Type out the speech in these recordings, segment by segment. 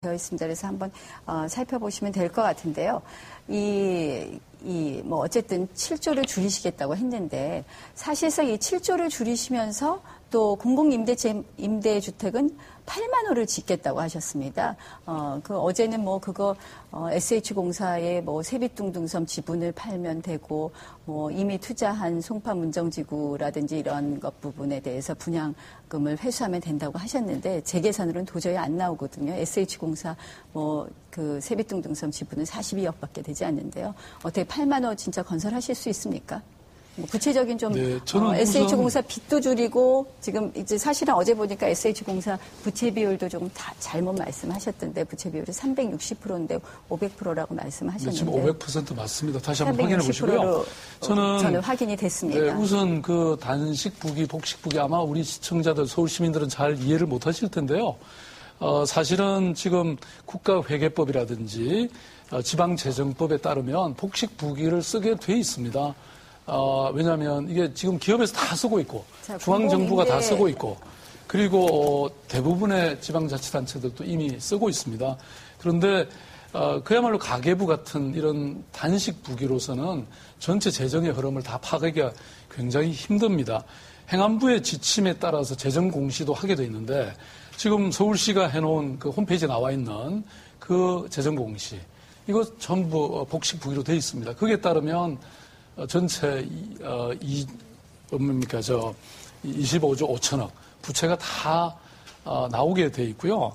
되어 있습니다. 그래서 한번 살펴보시면 될 것 같은데요. 뭐 어쨌든 7조를 줄이시겠다고 했는데 사실상 이 7조를 줄이시면서 또 공공임대주택은 8만 호를 짓겠다고 하셨습니다. 어제는 뭐 그거 SH공사의 뭐 세빛둥둥섬 지분을 팔면 되고 뭐 이미 투자한 송파 문정지구라든지 이런 것 부분에 대해서 분양금을 회수하면 된다고 하셨는데 제 계산으로는 도저히 안 나오거든요. SH공사 뭐 그 세빛둥둥섬 지분은 42억밖에 되지 않는데요. 어떻게 8만 호 진짜 건설하실 수 있습니까? 뭐 구체적인 좀 SH공사 빚도 줄이고 지금 이제 사실은 어제 보니까 SH공사 부채 비율도 좀 다 잘못 말씀하셨던데 부채 비율이 360%인데 500%라고 말씀하셨는데 지금 500% 맞습니다. 다시 한번 확인해 보시고요. 저는 확인이 됐습니다. 네, 우선 그 단식 부기, 복식 부기 아마 우리 시청자들 서울 시민들은 잘 이해를 못 하실 텐데요. 사실은 지금 국가회계법이라든지 지방재정법에 따르면 복식 부기를 쓰게 돼 있습니다. 왜냐하면 이게 지금 기업에서 다 쓰고 있고 중앙정부가 다 쓰고 있고 그리고 대부분의 지방자치단체들도 이미 쓰고 있습니다. 그런데 그야말로 가계부 같은 이런 단식 부기로서는 전체 재정의 흐름을 다 파악하기가 굉장히 힘듭니다. 행안부의 지침에 따라서 재정 공시도 하게 돼 있는데 지금 서울시가 해놓은 그 홈페이지에 나와 있는 그 재정 공시 이거 전부 복식 부기로 돼 있습니다. 거기에 따르면 전체 25조 5천억 부채가 다 나오게 돼 있고요.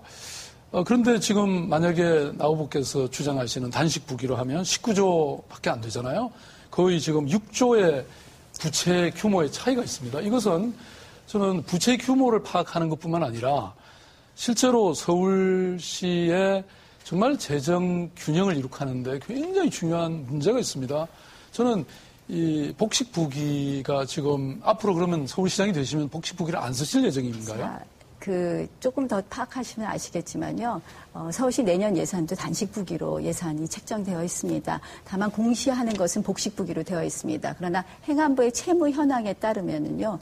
그런데 지금 만약에 나 후보께서 주장하시는 단식 부기로 하면 19조밖에 안 되잖아요. 거의 지금 6조의 부채 규모의 차이가 있습니다. 이것은 저는 부채 규모를 파악하는 것뿐만 아니라 실제로 서울시의 정말 재정 균형을 이룩하는데 굉장히 중요한 문제가 있습니다. 저는 이 복식 부기가 지금 앞으로 그러면 서울시장이 되시면 복식 부기를 안 쓰실 예정인가요? 자, 조금 더 파악하시면 아시겠지만요. 서울시 내년 예산도 단식 부기로 예산이 책정되어 있습니다. 다만 공시하는 것은 복식 부기로 되어 있습니다. 그러나 행안부의 채무 현황에 따르면은요,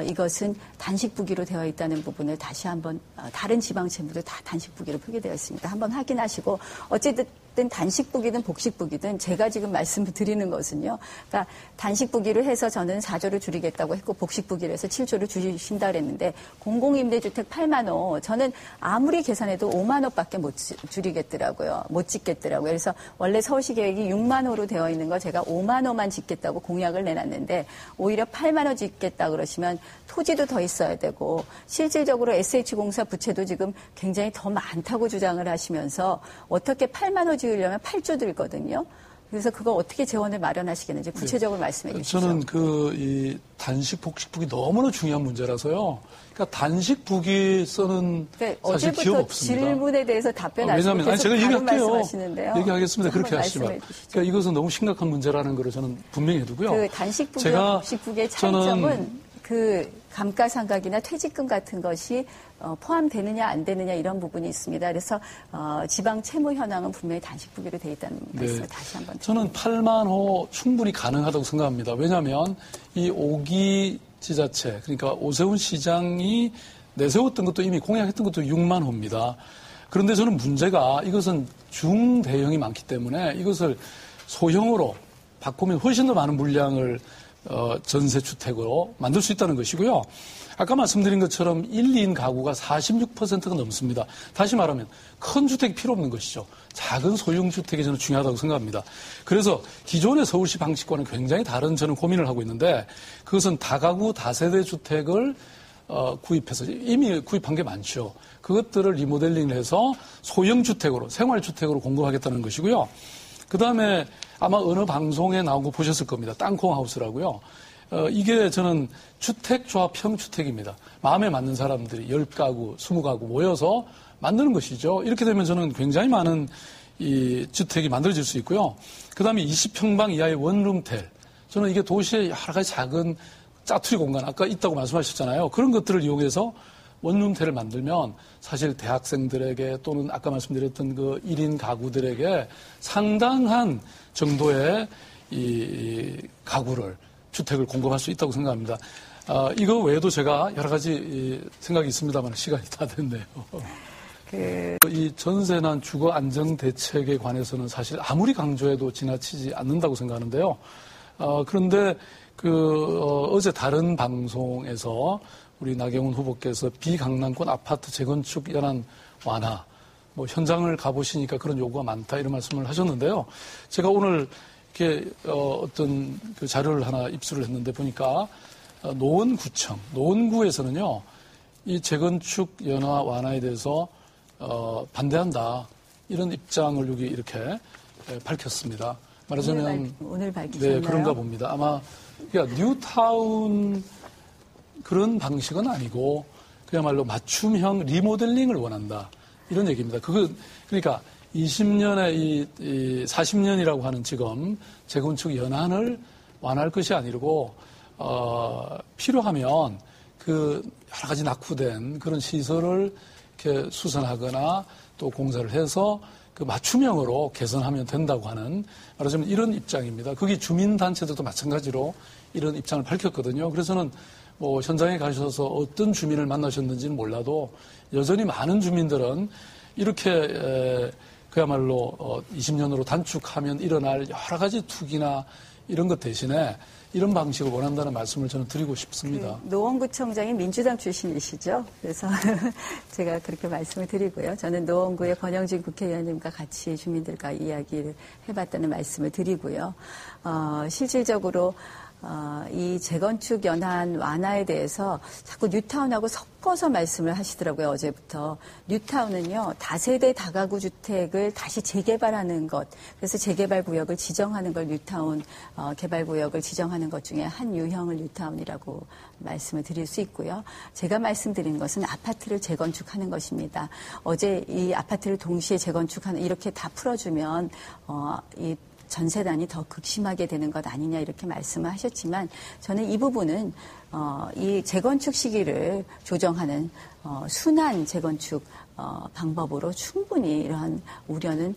이것은 단식 부기로 되어 있다는 부분을 다시 한번 다른 지방 채무도 다 단식 부기로 표기되어 있습니다. 한번 확인하시고 어쨌든 단식 부기든 복식 부기든 제가 지금 말씀을 드리는 것은요. 그러니까 단식 부기를 해서 저는 4조를 줄이겠다고 했고 복식 부기를 해서 7조를 줄이신다 그랬는데 공공임대주택 8만 호 저는 아무리 계산해도 5만 호밖에 못 줄이겠더라고요. 못 짓겠더라고요. 그래서 원래 서울시 계획이 6만 호로 되어 있는 거 제가 5만 호만 짓겠다고 공약을 내놨는데 오히려 8만 호 짓겠다 그러시면 토지도 더 있어야 되고 실질적으로 SH공사 부채도 지금 굉장히 더 많다고 주장을 하시면서 어떻게 8만 호 지으려면 8조 들거든요. 그래서 그거 어떻게 재원을 마련하시겠는지 구체적으로 말씀해 주시죠. 저는 이 단식 복식 부기 너무나 중요한 문제라서요. 그러니까 단식 부기 쓰는 사실 기업 없습니다. 질문에 대해서 답변하시고 왜냐하면 계속 제가 다른 말씀하시는데요. 얘기하겠습니다. 그렇게 하시지 마. 그러니까 이것은 너무 심각한 문제라는 걸 저는 분명히 해두고요. 그 단식 부기와 복식 부기의 차이점은 감가상각이나 퇴직금 같은 것이 포함되느냐 안 되느냐 이런 부분이 있습니다. 그래서 지방 채무 현황은 분명히 단식 부기로 돼 있다는 말씀을 다시 한번 드립니다. 저는 8만 호 충분히 가능하다고 생각합니다. 왜냐하면 이 5기 지자체 그러니까 오세훈 시장이 내세웠던 것도 이미 공약했던 것도 6만 호입니다. 그런데 저는 문제가 이것은 중대형이 많기 때문에 이것을 소형으로 바꾸면 훨씬 더 많은 물량을 전세주택으로 만들 수 있다는 것이고요. 아까 말씀드린 것처럼 1, 2인 가구가 46%가 넘습니다. 다시 말하면 큰 주택이 필요 없는 것이죠. 작은 소형주택이 저는 중요하다고 생각합니다. 그래서 기존의 서울시 방식과는 굉장히 다른 저는 고민을 하고 있는데 그것은 다가구 다세대 주택을 구입해서 이미 구입한 게 많죠. 그것들을 리모델링을 해서 소형주택으로 생활주택으로 공급하겠다는 것이고요. 그다음에 아마 어느 방송에 나온 거 보셨을 겁니다. 땅콩하우스라고요. 이게 저는 주택조합형 주택입니다. 마음에 맞는 사람들이 10가구, 20가구 모여서 만드는 것이죠. 이렇게 되면 저는 굉장히 많은 이 주택이 만들어질 수 있고요. 그 다음에 20평방 이하의 원룸텔. 저는 이게 도시의 여러 가지 작은 짜투리 공간, 아까 있다고 말씀하셨잖아요. 그런 것들을 이용해서 원룸텔을 만들면 사실 대학생들에게 또는 아까 말씀드렸던 그 1인 가구들에게 상당한 정도의 이 가구를, 주택을 공급할 수 있다고 생각합니다. 이거 외에도 제가 여러 가지 생각이 있습니다만 시간이 다 됐네요. 이 전세난 주거 안정 대책에 관해서는 사실 아무리 강조해도 지나치지 않는다고 생각하는데요. 그런데 어제 다른 방송에서 우리 나경원 후보께서 비강남권 아파트 재건축 연한 완화, 현장을 가보시니까 그런 요구가 많다 이런 말씀을 하셨는데요. 제가 오늘 이렇게 어떤 그 자료를 하나 입수를 했는데 보니까 노원구에서는요, 이 재건축 연화 완화에 대해서 반대한다 이런 입장을 여기 이렇게 밝혔습니다. 말하자면 오늘 밝히셨나요? 네, 그런가 봅니다. 아마 그러니까 뉴타운 그런 방식은 아니고 그야말로 맞춤형 리모델링을 원한다 이런 얘기입니다. 그러니까 20년에 40년이라고 하는 지금 재건축 연한을 완화할 것이 아니고 필요하면 그 여러 가지 낙후된 그런 시설을 이렇게 수선하거나 또 공사를 해서 그 맞춤형으로 개선하면 된다고 하는 말하자면 이런 입장입니다. 거기 주민단체들도 마찬가지로 이런 입장을 밝혔거든요. 그래서는 현장에 가셔서 어떤 주민을 만나셨는지는 몰라도 여전히 많은 주민들은 이렇게 그야말로 20년으로 단축하면 일어날 여러 가지 투기나 이런 것 대신에 이런 방식을 원한다는 말씀을 저는 드리고 싶습니다. 노원구청장이 민주당 출신이시죠. 그래서 제가 그렇게 말씀을 드리고요. 저는 노원구의 권영진 국회의원님과 같이 주민들과 이야기를 해봤다는 말씀을 드리고요. 실질적으로 이 재건축 연한 완화에 대해서 자꾸 뉴타운하고 섞어서 말씀을 하시더라고요, 어제부터. 뉴타운은요, 다세대 다가구 주택을 다시 재개발하는 것, 그래서 재개발 구역을 지정하는 걸 뉴타운 개발 구역을 지정하는 것 중에 한 유형을 뉴타운이라고 말씀을 드릴 수 있고요. 제가 말씀드린 것은 아파트를 재건축하는 것입니다. 어제 이 아파트를 동시에 재건축하는, 이렇게 다 풀어주면 이 전세난이 더 극심하게 되는 것 아니냐 이렇게 말씀을 하셨지만 저는 이 부분은 이 재건축 시기를 조정하는 순환 재건축 방법으로 충분히 이러한 우려는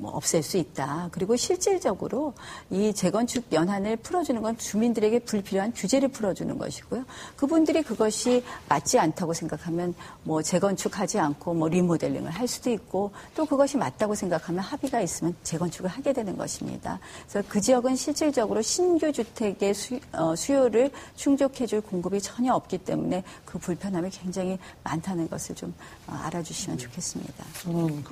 없앨 수 있다. 그리고 실질적으로 이 재건축 연한을 풀어주는 건 주민들에게 불필요한 규제를 풀어주는 것이고요. 그분들이 그것이 맞지 않다고 생각하면 재건축하지 않고 리모델링을 할 수도 있고 또 그것이 맞다고 생각하면 합의가 있으면 재건축을 하게 되는 것입니다. 그래서 그 지역은 실질적으로 신규 주택의 수요를 충족해줄 공급이 전혀 없기 때문에 그 불편함이 굉장히 많다는 것을 좀 알아주시면 좋겠습니다. 저는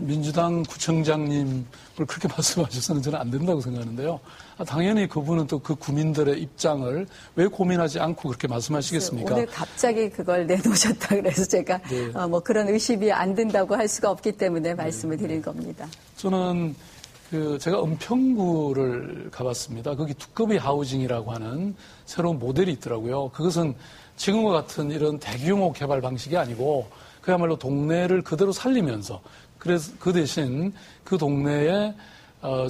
민주당 구청장님을 그렇게 말씀하셔서는 저는 안 된다고 생각하는데요. 당연히 그분은 또 그 구민들의 입장을 왜 고민하지 않고 그렇게 말씀하시겠습니까? 오늘 갑자기 그걸 내놓으셨다 그래서 제가 네. 그런 의심이 안 든다고 할 수가 없기 때문에 말씀을 드린 겁니다. 저는 제가 은평구를 가봤습니다. 거기 두꺼비 하우징이라고 하는 새로운 모델이 있더라고요. 그것은 지금과 같은 이런 대규모 개발 방식이 아니고 그야말로 동네를 그대로 살리면서 그래서 그 대신 그 동네에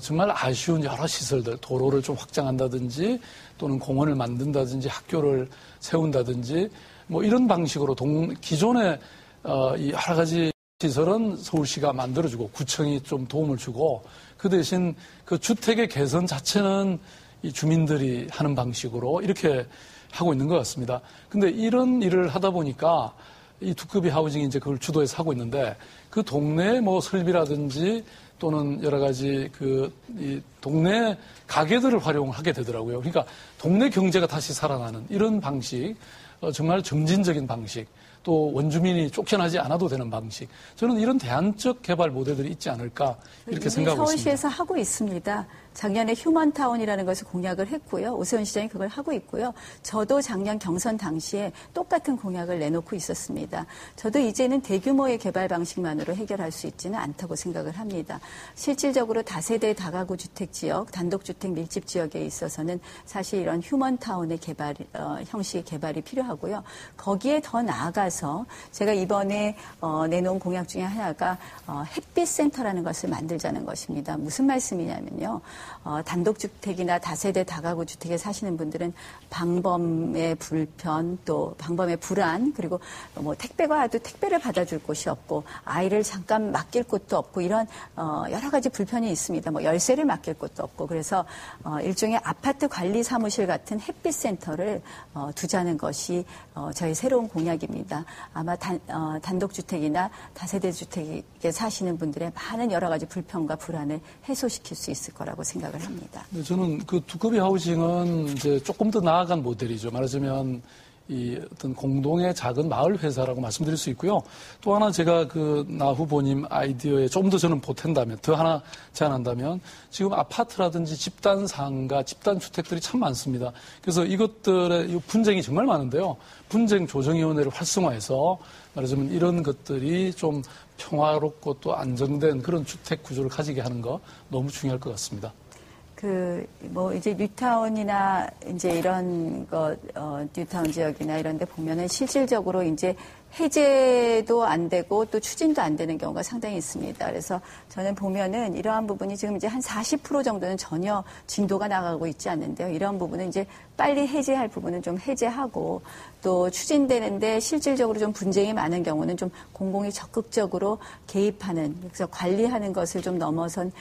정말 아쉬운 여러 시설들, 도로를 좀 확장한다든지 또는 공원을 만든다든지 학교를 세운다든지 이런 방식으로 기존의 이 여러 가지 시설은 서울시가 만들어주고 구청이 좀 도움을 주고 그 대신 그 주택의 개선 자체는 이 주민들이 하는 방식으로 이렇게 하고 있는 것 같습니다. 근데 이런 일을 하다 보니까 이 두꺼비 하우징이 이제 그걸 주도해서 하고 있는데 그 동네 설비라든지 또는 여러 가지 이 동네 가게들을 활용하게 되더라고요. 그러니까 동네 경제가 다시 살아나는 이런 방식, 정말 점진적인 방식, 또 원주민이 쫓겨나지 않아도 되는 방식. 저는 이런 대안적 개발 모델들이 있지 않을까 이렇게 생각하고 있습니다. 서울시에서 하고 있습니다. 작년에 휴먼타운이라는 것을 공약을 했고요. 오세훈 시장이 그걸 하고 있고요. 저도 작년 경선 당시에 똑같은 공약을 내놓고 있었습니다. 저도 이제는 대규모의 개발 방식만으로 해결할 수 있지는 않다고 생각을 합니다. 실질적으로 다세대 다가구 주택 지역, 단독주택 밀집 지역에 있어서는 사실 이런 휴먼타운의 개발, 형식의 개발이 필요하고요. 거기에 더 나아가서 제가 이번에 내놓은 공약 중에 하나가 햇빛센터라는 것을 만들자는 것입니다. 무슨 말씀이냐면요. 단독주택이나 다세대 다가구 주택에 사시는 분들은 방범의 불편, 또 방범의 불안, 그리고 뭐 택배가 와도 택배를 받아줄 곳이 없고 아이를 잠깐 맡길 곳도 없고 이런 여러 가지 불편이 있습니다. 뭐 열쇠를 맡길 곳도 없고 그래서 일종의 아파트 관리 사무실 같은 햇빛 센터를 두자는 것이 저희 새로운 공약입니다. 아마 단독주택이나 다세대 주택에 사시는 분들의 많은 여러 가지 불편과 불안을 해소시킬 수 있을 거라고 생각을 합니다. 네, 저는 그 두꺼비 하우징은 이제 조금 더 나아간 모델이죠. 말하자면 이 어떤 공동의 작은 마을 회사라고 말씀드릴 수 있고요. 또 하나 제가 그 나 후보님 아이디어에 좀 더 저는 보탠다면, 더 하나 제안한다면, 지금 아파트라든지 집단 상가, 집단 주택들이 참 많습니다. 그래서 이것들의 분쟁이 정말 많은데요. 분쟁 조정위원회를 활성화해서 말하자면 이런 것들이 좀 평화롭고 또 안정된 그런 주택 구조를 가지게 하는 거 너무 중요할 것 같습니다. 이제 뉴타운이나 이제 이런 뉴타운 지역이나 이런 데 보면은 실질적으로 이제 해제도 안 되고 또 추진도 안 되는 경우가 상당히 있습니다. 그래서 저는 보면은 이러한 부분이 지금 이제 한 40% 정도는 전혀 진도가 나가고 있지 않는데요. 이런 부분은 이제 빨리 해제할 부분은 좀 해제하고 또 추진되는데 실질적으로 좀 분쟁이 많은 경우는 좀 공공이 적극적으로 개입하는, 그래서 관리하는 것을 좀 넘어선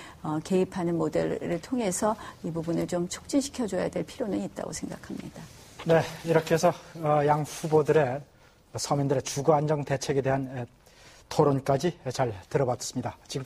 개입하는 모델을 통해서 이 부분을 좀 촉진시켜줘야 될 필요는 있다고 생각합니다. 네, 이렇게 해서 양 후보들의 서민들의 주거 안정 대책에 대한 토론까지 잘 들어봤습니다. 지금